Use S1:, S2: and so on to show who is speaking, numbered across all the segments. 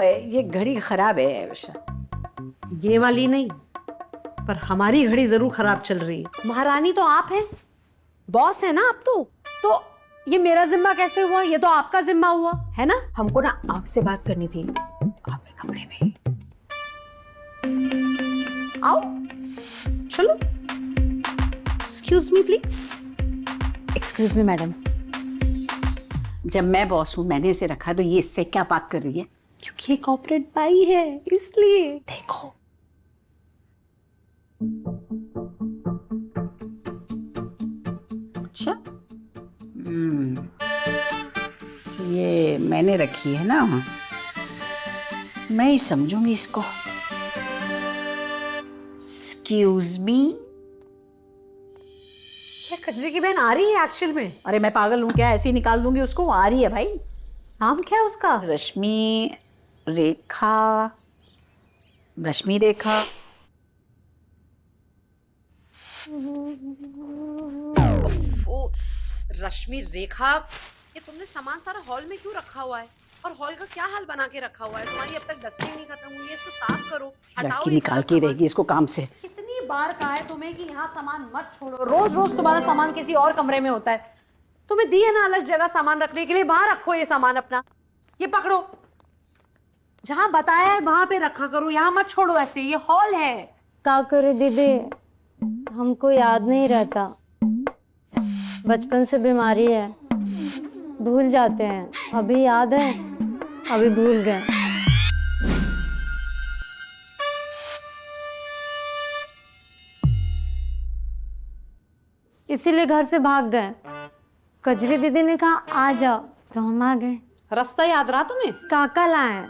S1: ये घड़ी खराब है।
S2: ये वाली नहीं, पर हमारी घड़ी जरूर खराब चल रही है। महारानी तो आप हैं, बॉस है ना आप तो ये मेरा जिम्मा कैसे हुआ? ये तो आपका जिम्मा हुआ है ना।
S3: हमको ना आपसे बात करनी थी आपके कमरे में।
S2: आओ चलो। Excuse me please.
S3: Excuse me madam.
S1: जब मैं बॉस हूँ, मैंने इसे रखा, तो ये इससे क्या बात कर रही है?
S2: क्योंकि ये कॉर्पोरेट बाई है इसलिए।
S3: देखो
S1: अच्छा, ये मैंने रखी है ना, मैं ही समझूंगी इसको। Excuse me.
S2: क्या कजरी की बहन आ रही है एक्चुअल में?
S1: अरे मैं पागल हूँ क्या? ऐसे ही निकाल दूंगी उसको। आ रही है भाई।
S2: नाम क्या है उसका?
S1: रश्मि रेखा। रश्मि रेखा।
S2: रश्मि रेखा, ये तुमने सामान सारा हॉल में क्यों रखा हुआ है? और हॉल का क्या हाल बना के रखा हुआ है? तुम्हारी अब तक डस्टिंग नहीं खत्म हुई है, इसको साफ करो, हटाओ।
S1: लड़की निकाल के रहेगी इसको काम से।
S2: कितनी बार कहा है तुम्हें कि यहाँ सामान मत छोड़ो? रोज रोज तुम्हारा सामान किसी और कमरे में होता है। तुम्हें दी है ना अलग जगह सामान रखने के लिए, वहां रखो ये सामान अपना। ये पकड़ो, जहां बताया है वहां पे रखा करो, यहाँ मत छोड़ो ऐसे। ये हॉल है।
S4: क्या करे दीदी, हमको याद नहीं रहता। बचपन से बीमारी है, भूल जाते हैं। अभी याद है, अभी भूल गए। इसीलिए घर से भाग गए। कजरी दीदी ने कहा आ जाओ, तो हम आ गए।
S2: रास्ता याद रहा तुम्हें?
S4: काका लाए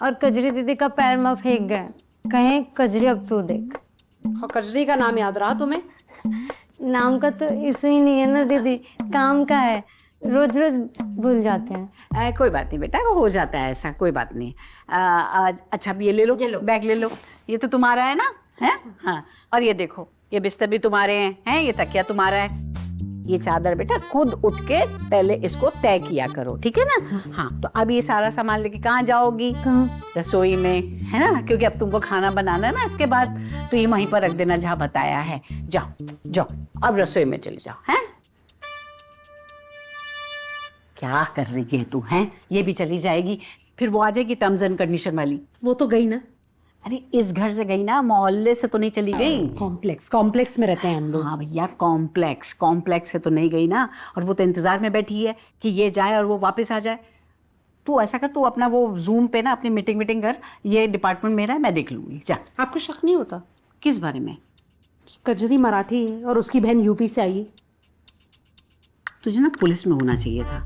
S4: और कजरी दीदी का पैर में फेंक गए। कहें कजरी अब तू देख।
S2: और कजरी का नाम याद रहा तुम्हें?
S4: नाम का तो इशू ही नहीं है ना दीदी, काम का है। रोज रोज भूल जाते हैं।
S1: कोई बात नहीं बेटा, वो हो जाता है ऐसा, कोई बात नहीं। अच्छा अब ये ले लो, बैग ले लो। ये तो तुम्हारा है ना? है हाँ। और ये देखो, ये बिस्तर भी तुम्हारे हैं, ये तकिया तुम्हारा है। ये चादर बेटा खुद उठ के पहले इसको तय किया करो, ठीक है ना? हाँ, तो अब ये सारा सामान लेके कहाँ जाओगी?
S4: कहाँ?
S1: रसोई में, है ना? क्योंकि अब तुमको खाना बनाना है ना इसके बाद, तो ये वहीं पर रख देना जहाँ बताया है। जाओ जाओ, अब रसोई में चले जाओ। हैं क्या कर रही है तू? हैं ये भी चली जाएगी, फिर वो आ जाएगी टर्म्स एंड कंडीशन वाली।
S2: वो तो गई ना।
S1: अरे इस घर से गई ना, मोहल्ले से तो नहीं चली गई।
S2: कॉम्प्लेक्स में रहते हैं हम लोग।
S1: हाँ भैया, कॉम्प्लेक्स से तो नहीं गई ना। और वो तो इंतजार में बैठी है कि ये जाए और वो वापस आ जाए। तू ऐसा कर, तू अपना वो जूम पे ना अपनी मीटिंग कर। ये डिपार्टमेंट मेरा है, मैं देख लूंगी। जा।
S2: आपको शक नहीं होता
S1: किस बारे में?
S2: कजरी मराठी है और उसकी बहन यूपी से आई है।
S1: तुझे ना पुलिस में होना चाहिए था।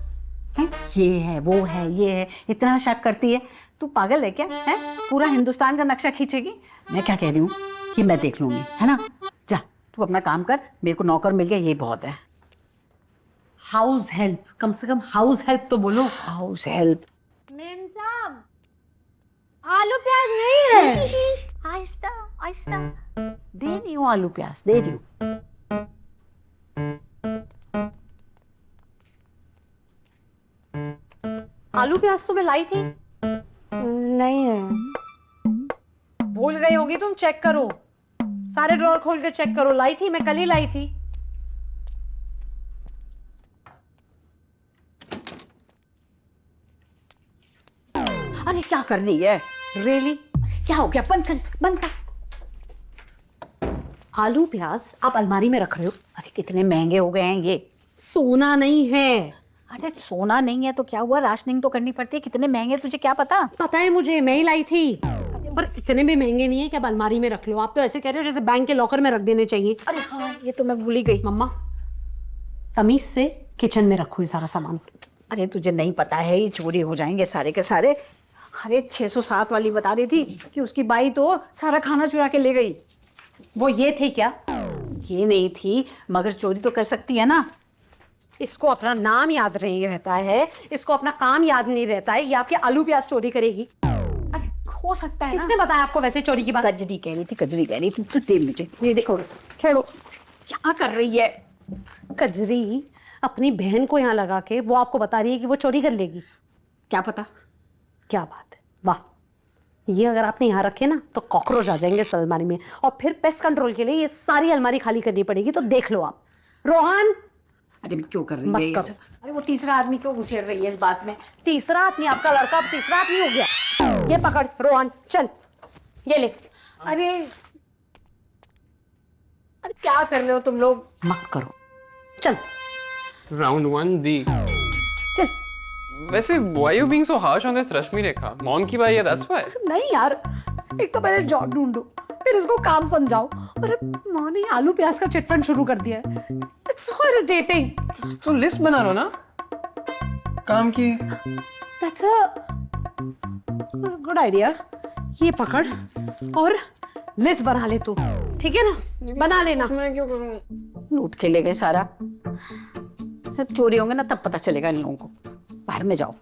S1: है ये है, वो है, ये है, इतना शक करती है। तू पागल है क्या? है पूरा हिंदुस्तान का नक्शा खींचेगी? मैं क्या कह रही हूँ कि मैं देख लूंगी, है ना? जा तू अपना काम कर, मेरे को नौकर मिल गया, ये बहुत है।
S2: हाउस हेल्प, कम से कम हाउस हेल्प तो बोलो।
S1: House help?
S4: मेम साहब, आलू प्याज नहीं है। आहिस्ता आहिस्ता।
S1: दे रही हूँ आलू प्याज, दे रही हूँ।
S2: आलू प्याज तो मैं लाई थी।
S4: नहीं है।
S2: भूल गई होगी तुम, चेक करो, सारे ड्रॉर खोल के चेक करो। लाई थी मैं, कल ही लाई थी।
S1: अरे क्या कर रही है?
S2: रियली?
S1: क्या हो गया? बंद कर, बंद कर।
S2: आलू प्याज आप अलमारी में रख रहे हो?
S1: अरे कितने महंगे हो गए हैं ये।
S2: सोना नहीं है।
S1: अरे सोना नहीं है तो क्या हुआ, राशनिंग तो करनी पड़ती है। कितने महंगे, तुझे क्या पता?
S2: पता है मुझे, मैं ही लाई थी। पर इतने भी महंगे नहीं है कि आप अलमारी में रख लो। आप तो ऐसे कह रहे हो जैसे बैंक के लॉकर में रख देने चाहिए।
S1: अरे हाँ, ये तो मैं भूल ही गई।
S2: मम्मा तमीज से किचन में रखो ये सारा सामान।
S1: अरे तुझे नहीं पता है, ये चोरी हो जाएंगे सारे के सारे। अरे 607 वाली बता रही थी कि उसकी बाई तो सारा खाना चुरा के ले गई।
S2: वो ये थे क्या?
S1: ये नहीं थी, मगर चोरी तो कर सकती है ना।
S2: इसको अपना नाम याद नहीं रहता है, इसको अपना काम याद नहीं रहता है। ये आपके आलू प्याज चोरी करेगी।
S1: अरे हो सकता है ना।
S2: किसने बताया आपको वैसे चोरी की बात?
S1: कजरी कह रही थी, कजरी कह रही थी। तू दे मुझे, ये देखो। खेलो। क्या कर रही है?
S2: कजरी अपनी बहन को यहाँ लगा के वो आपको बता रही है कि वो चोरी कर लेगी।
S1: क्या पता।
S2: क्या बात है, वाह। ये अगर आपने यहाँ रखे ना तो कॉकरोच आ जाएंगे इस अलमारी में, और फिर पेस्ट कंट्रोल के लिए ये सारी अलमारी खाली करनी पड़ेगी। तो देख लो आप। रोहन,
S1: अरे क्यों कर रही
S2: मत
S1: है ये
S2: करो।
S1: सब? अरे वो तीसरा आदमी क्यों घुसेड़ रही है इस बात में?
S2: तीसरा आदमी, आपका लड़का अब तीसरा आदमी हो गया। ये पकड़ रोहन, चल ये ले।
S1: अरे अरे क्या कर रहे हो तुम लोग?
S2: मत करो, चल
S5: Round 1 दी।
S2: चल।
S5: वैसे why you being so harsh on this Rashmi Rekha? Mom की बाई है that's why।
S2: नहीं यार, एक तो पहले जॉब ढूंढो, फिर इसको काम समझाओ, और माँ ने आलू प्याज का चिटफंड शुरू कर दिया है। It's so irritating.
S5: तो लिस्ट बना लो ना काम की।
S2: That's a good idea. ये पकड़ और लिस्ट बना ले तू, ठीक है ना? बना लेना।
S5: मैं क्यों करूं?
S1: लूट के ले गए सारा। जब चोरी होंगे ना तब पता चलेगा इन लोगों को। बाहर में जाओ।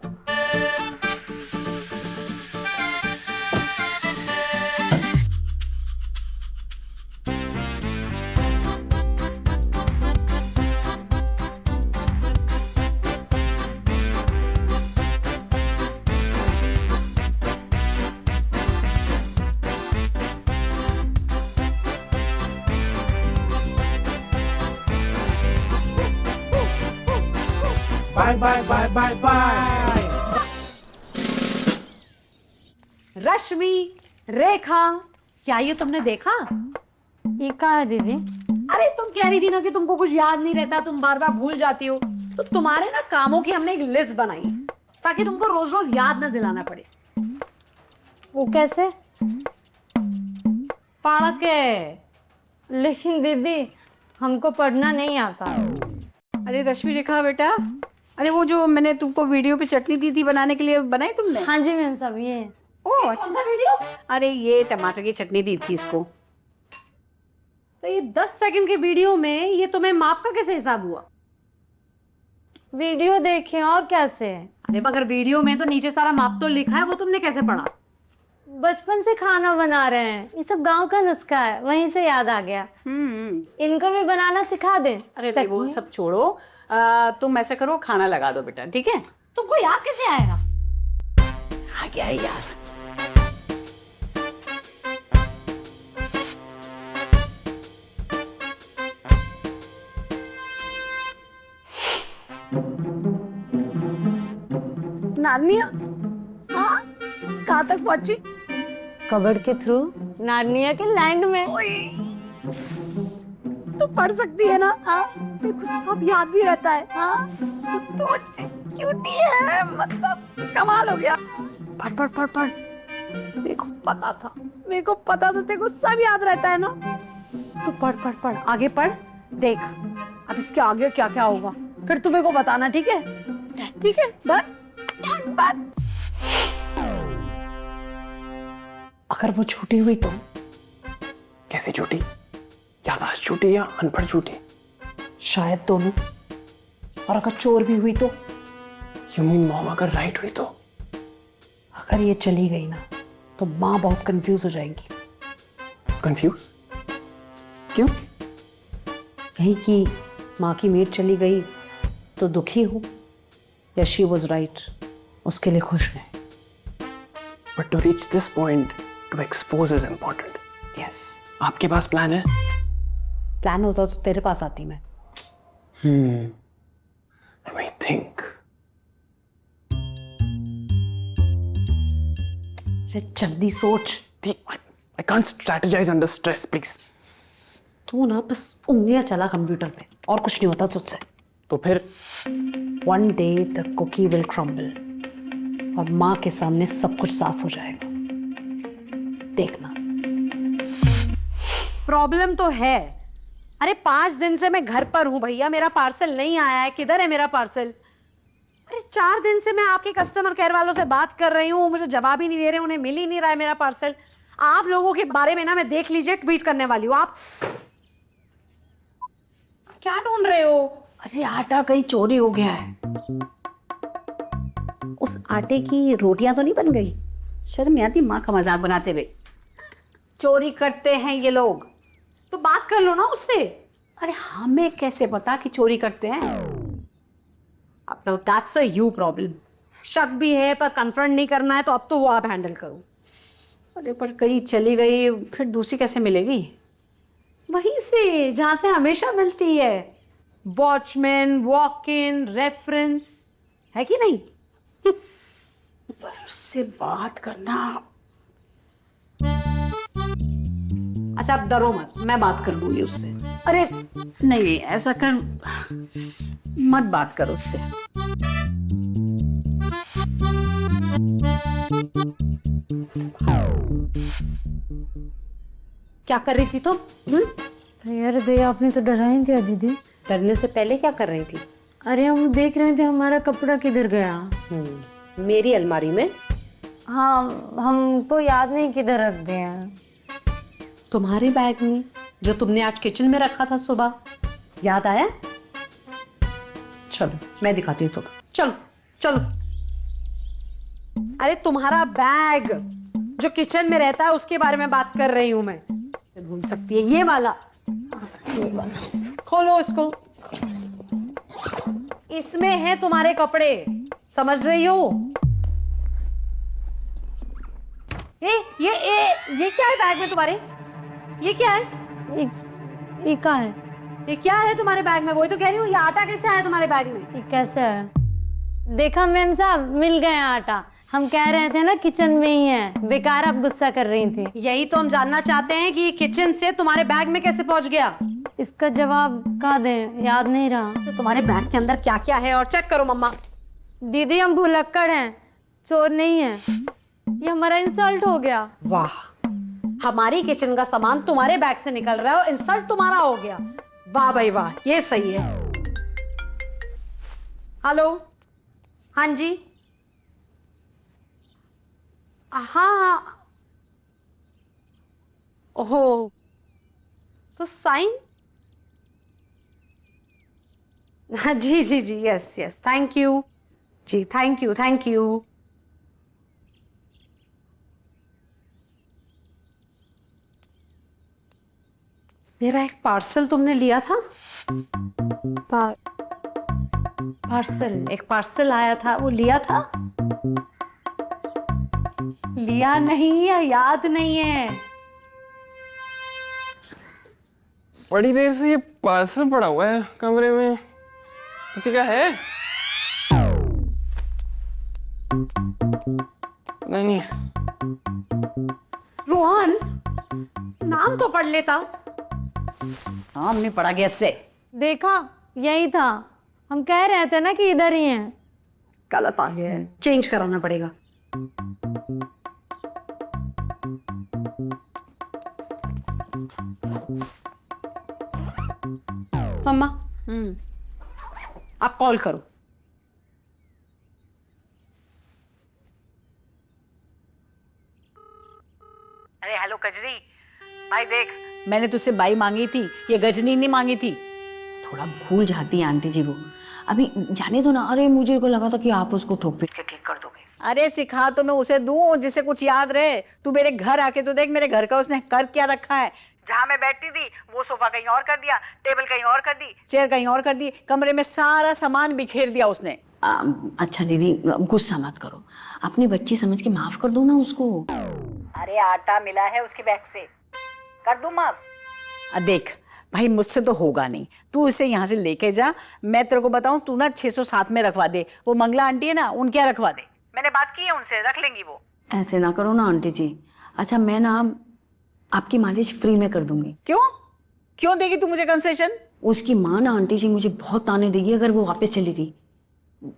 S6: Bye bye bye bye bye.
S2: रश्मि रेखा, क्या ये तुमने देखा?
S4: ये कहाँ है दीदी?
S2: अरे तुम कह रही थी ना कि तुमको कुछ याद नहीं रहता, तुम बार बार भूल जाती हो। तो तुम्हारे ना कामों की हमने एक लिस्ट बनाई है, ताकि तुमको रोज रोज याद ना दिलाना पड़े।
S4: वो कैसे?
S2: पढ़ के।
S4: लेकिन दीदी हमको पढ़ना नहीं आता।
S1: अरे रश्मि रेखा बेटा, अरे वो जो मैंने तुमको वीडियो पे चटनी दी थी बनाने के लिए, बनाई तुमने?
S4: हाँ जी मैम, सब ये है।
S1: ओह अच्छा।
S2: वीडियो?
S1: अरे ये टमाटर की चटनी दी थी इसको।
S2: तो ये 10 सेकंड के वीडियो में ये तुम्हें माप का कैसे हिसाब हुआ?
S4: वीडियो देखे और कैसे?
S2: अरे मगर वीडियो में तो नीचे सारा माप तो लिखा है, वो तुमने कैसे पढ़ा?
S4: बचपन से खाना बना रहे हैं, ये सब गांव का नुस्खा है, वहीं से याद आ गया। इनको भी बनाना सिखा दें।
S1: अरे भाई वो सब छोड़ो, तुम ऐसा करो खाना लगा दो बेटा, ठीक है?
S2: तुमको याद कैसे आएगा?
S1: आ गया है याद।
S2: नानिया, हाँ, कहाँ तक पहुंची?
S4: कबर्ड के थ्रू नार्निया के लैंड में।
S2: तो पढ़ सकती है ना? हाँ, देखो सब याद भी रहता है। हाँ, तो अच्छी क्यूटी है, मतलब कमाल हो गया। पढ़ पढ़ पढ़ पढ़। मेरे को पता था, मेरे को पता था तेरे को सब याद रहता है ना। तो पढ़ पढ़ पढ़, आगे पढ़। देख अब इसके आगे क्या क्या होगा, फिर तुम्हें को बताना, ठीक है? ठीक है, बस बस। अगर वो छूटी हुई तो?
S5: कैसी छूटी? याददाश्त छूटी या अनपढ़ छूटी?
S2: शायद दोनों। और अगर चोर भी हुई तो?
S5: You mean मॉम अगर राइट हुई तो?
S2: अगर ये चली गई ना तो माँ बहुत कंफ्यूज हो जाएगी।
S5: कंफ्यूज? क्यों?
S2: यही कि माँ की मेड चली गई तो दुखी हूँ, या शी वॉज राइट, उसके लिए खुश है।
S5: But to reach this point, to expose is important.
S2: Yes,
S5: आपके पास प्लान है?
S2: प्लान होता तो तेरे पास आती मैं।
S5: Let me think.
S2: अरे जल्दी सोच।
S5: I can't strategize under stress, please.
S2: तू ना बस उंगलियां चला कंप्यूटर पे, और कुछ नहीं होता तुझसे।
S5: तो फिर
S2: one day the cookie will crumble, और माँ के सामने सब कुछ साफ हो जाएगा, देखना। प्रॉब्लम तो है। अरे 5 दिन से मैं घर पर हूँ भैया, मेरा पार्सल नहीं आया है। किधर है मेरा पार्सल? अरे 4 दिन से मैं आपके कस्टमर केयर वालों से बात कर रही हूँ, मुझे जवाब ही नहीं दे रहे, उन्हें मिल ही नहीं रहा है मेरा पार्सल। आप लोगों के बारे में ना मैं देख लीजिए ट्वीट करने वाली हूँ। आप क्या ढूंढ रहे हो?
S1: अरे आटा कहीं चोरी हो गया है।
S2: उस आटे की रोटियां तो नहीं बन गई?
S1: शर्म नहीं आती माँ का मजाक बनाते हुए? चोरी करते हैं ये लोग।
S2: तो बात कर लो ना उससे।
S1: अरे हमें कैसे पता कि चोरी करते हैं?
S2: अब तो दैट्स अ यू प्रॉब्लम। शक भी है पर कन्फ्रंट नहीं करना है, तो अब तो वो आप हैंडल करो।
S1: अरे पर कहीं चली गई फिर दूसरी कैसे मिलेगी?
S2: वहीं से जहां से हमेशा मिलती है। वॉचमैन, वॉक इन, रेफरेंस, है कि नहीं?
S1: पर उससे बात करना।
S2: अच्छा आप डरो मत, मैं बात कर लूंगी उससे।
S1: अरे नहीं, ऐसा कर मत बात करो उससे।
S2: क्या कर रही थी तुम?
S4: तो यार दे आपने तो डरा ही दिया दीदी।
S2: डरने से पहले क्या कर रही थी?
S4: अरे हम देख रहे थे हमारा कपड़ा किधर गया।
S2: मेरी अलमारी में।
S4: हाँ हमको याद नहीं किधर रख दिए हैं।
S2: तुम्हारे बैग में जो तुमने आज किचन में रखा था सुबह, याद आया? चलो मैं दिखाती हूँ तुम्हें। चलो चलो। अरे तुम्हारा बैग जो किचन में रहता है उसके बारे में बात कर रही हूं मैं। भूल सकती है ये वाला। खोलो इसको। इसमें है तुम्हारे कपड़े, समझ रही हो? ये क्या है बैग में तुम्हारे? ये क्या है?
S4: ये क्या है?
S2: ये क्या है तुम्हारे बैग में? वही तो कह रही हूँ, ये आटा कैसे आया तुम्हारे बैग में?
S4: ये कैसे है? देखा मैम साहब, मिल गया आटा। हम कह रहे थे ना किचन में ही है, बेकार आप गुस्सा कर रही थी।
S2: यही तो हम जानना चाहते हैं कि ये किचन से तुम्हारे बैग में कैसे पहुंच गया?
S4: इसका जवाब कहाँ दें, याद नहीं रहा।
S2: तो तुम्हारे बैग के अंदर क्या क्या है और चेक करो मम्मा।
S4: दीदी हम भुलक्कड़ हैं, चोर नहीं है। ये हमारा इंसल्ट हो गया।
S2: वाह, हमारी किचन का सामान तुम्हारे बैग से निकल रहा है और इंसल्ट तुम्हारा हो गया। वाह भाई वाह, ये सही है। हेलो, हाँ जी, हाँ। ओहो, तो साइन? हाँ जी जी जी, यस यस, थैंक यू जी, थैंक यू थैंक यू। मेरा एक पार्सल तुमने लिया था? पार्सल, एक पार्सल आया था, वो लिया था? लिया नहीं या याद नहीं है?
S5: बड़ी देर से ये पार्सल पड़ा हुआ है कमरे में, किसी का है? नहीं।
S2: रोहन, नाम तो पढ़ लेता।
S1: नाम नहीं पड़ा गया इससे।
S4: देखा, यही था। हम कह रहे थे ना कि इधर ही हैं।
S2: गलत आ गया है, चेंज कराना पड़ेगा। मम्मा, आप कॉल करो।
S1: अरे हेलो कजरी, भाई देख, मैंने तुझसे बाई मांगी थी, ये गजनी नहीं मांगी थी।
S7: थोड़ा भूल जाती है आंटी जी वो। अभी जाने दो ना। अरे मुझे को लगा था कि आप उसको ठोक पीट के ठीक कर दोगे।
S1: अरे सिखा तो मैं उसे दूं जिसे कुछ याद रहे। तू मेरे घर आके तो देख, मेरे घर का उसने कर क्या रखा है। जहाँ मैं बैठती थी वो सोफा कहीं और कर दिया, टेबल कहीं और कर दी, चेयर कहीं और कर दी, कमरे में सारा सामान बिखेर दिया उसने।
S7: अच्छा दीदी, गुस्सा मत करो, अपनी बच्ची समझ के माफ कर दो ना उसको।
S1: अरे आटा मिला है उसके बैग से, कर दूं माफ? देख भाई, मुझसे तो होगा नहीं, तू इसे यहाँ से लेके जा। मैं तेरे को बताऊं, तू ना 607 में रखवा दे। वो मंगला आंटी है ना, उनके यहाँ रखवा दे। मैंने बात की है उनसे, रख लेंगी वो।
S7: ऐसे ना करो ना आंटी जी। अच्छा मैं ना आपकी मालिश फ्री में कर दूंगी।
S1: क्यों क्यों देगी तू मुझे कंसेशन?
S7: उसकी माँ ना आंटी जी मुझे बहुत ताने देगी अगर वो वापस चली गई।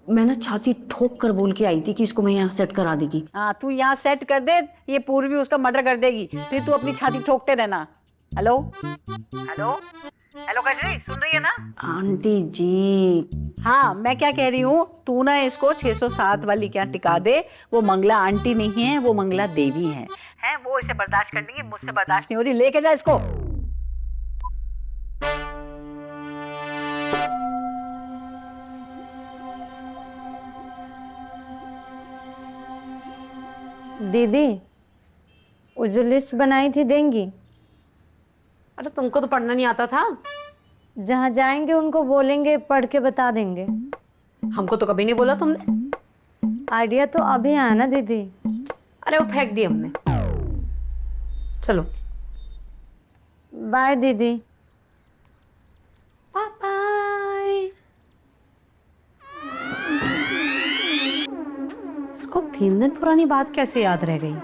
S7: मैं ना छाती ठोक कर बोल के आई थी कि इसको मैं यहाँ सेट करा देगी।
S1: हाँ, तू यहाँ सेट कर दे, ये पूर्वी उसका मर्डर कर देगी, फिर तू अपनी छाती ठोकते रहना। हेलो हेलो हेलो कजरी, सुन रही है ना?
S7: आंटी जी।
S1: हाँ, मैं क्या कह रही हूँ, तू ना इसको 607 वाली क्या टिका दे। वो मंगला आंटी नहीं है, वो मंगला देवी है। वो इसे बर्दाश्त कर लेंगी, मुझसे बर्दाश्त नहीं हो रही। लेके जा इसको।
S4: दीदी वो जो लिस्ट बनाई थी देंगी?
S2: अरे तुमको तो पढ़ना नहीं आता था?
S4: जहाँ जाएंगे उनको बोलेंगे, पढ़ के बता देंगे।
S2: हमको तो कभी नहीं बोला तुमने।
S4: आइडिया तो अभी आया ना दीदी।
S2: अरे वो फेंक दी हमने। चलो
S4: बाय दीदी।
S2: बाय। इसको 3 दिन पुरानी बात कैसे याद रह गई?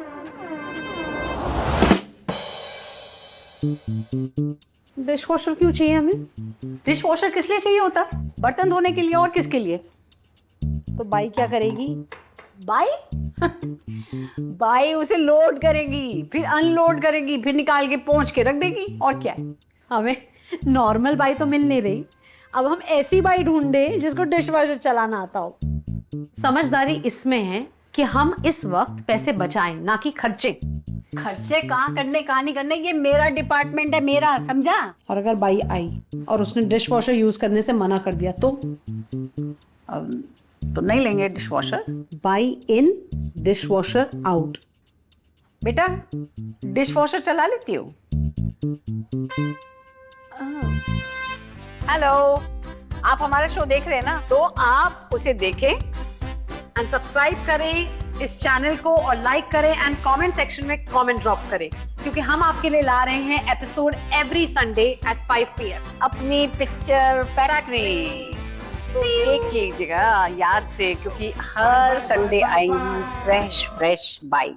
S2: डिश वॉशर क्यों चाहिए हमें?
S1: डिश वॉशर किस लिए चाहिए होता? बर्तन धोने के लिए, और किसके लिए?
S2: तो बाई क्या करेगी?
S1: बाई बाई उसे लोड करेगी, फिर अनलोड करेगी, फिर निकाल के पोंछ के रख देगी, और क्या है?
S2: हमें नॉर्मल बाई तो मिल नहीं रही, अब हम ऐसी बाई ढूंढे जिसको डिश वॉशर चलाना आता हो। समझदारी इसमें है कि हम इस वक्त पैसे बचाएं, ना कि खर्चे।
S1: खर्चे कहाँ करने, कहाँ नहीं करने, ये मेरा डिपार्टमेंट है, मेरा, समझा?
S2: और अगर बाई आई और उसने डिश वॉशर यूज करने से मना कर दिया तो
S1: तो नहीं लेंगे dish washer.
S2: By in, dish washer out.
S1: बेटा डिश वॉशर चला लेती हो? हेलो, आप हमारा शो देख रहे हैं ना, तो आप उसे देखें
S2: एंड सब्सक्राइब करें इस चैनल को, और लाइक करें एंड कमेंट सेक्शन में कमेंट ड्रॉप करें, क्योंकि हम आपके लिए ला रहे हैं episode every Sunday at 5 PM।
S1: अपनी पिक्चर फैक्ट्री तो देख लीजिएगा याद से, क्योंकि हर संडे आएंगी फ्रेश फ्रेश बाई।